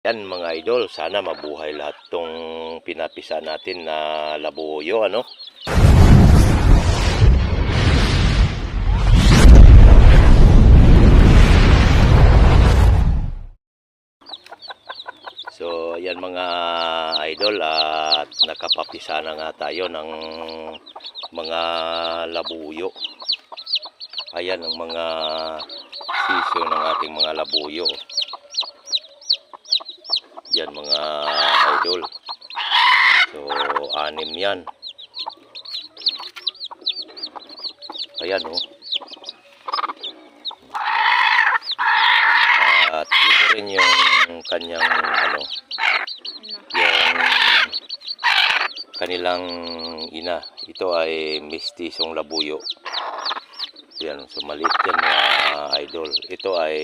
Yan mga idol, sana mabuhay lahat tong pinapisa natin na labuyo, ano? So, yan mga idol, at nakapapisa na nga tayo ng mga labuyo. Ayan ang mga sisyo ng ating mga labuyo. Yan mga idol. So, 6 yan. Ayan oh. At ito rin yung kanyang yung kanilang ina. Ito ay mistisong labuyo. Yan, so maliit yan mga idol. Ito ay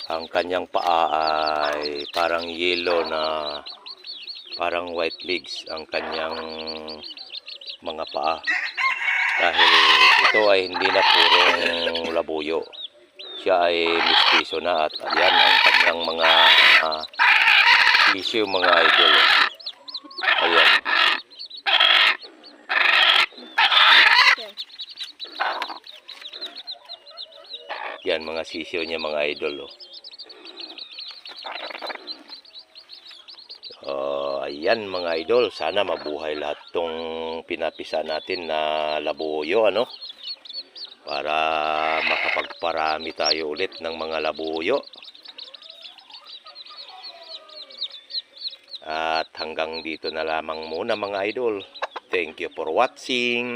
ang kanyang paa ay parang yellow na parang white legs ang kanyang mga paa. Dahil ito ay hindi na purong labuyo. Siya ay mistiso na at yan ang kanyang mga issue mga idol. Ayan. Yan mga sisiyo niya mga idol. Ayan mga idol, sana mabuhay lahat tong pinapisa natin na labuyo, ano? Para makapagparami tayo ulit ng mga labuyo. At hanggang dito na lamang muna mga idol. Thank you for watching.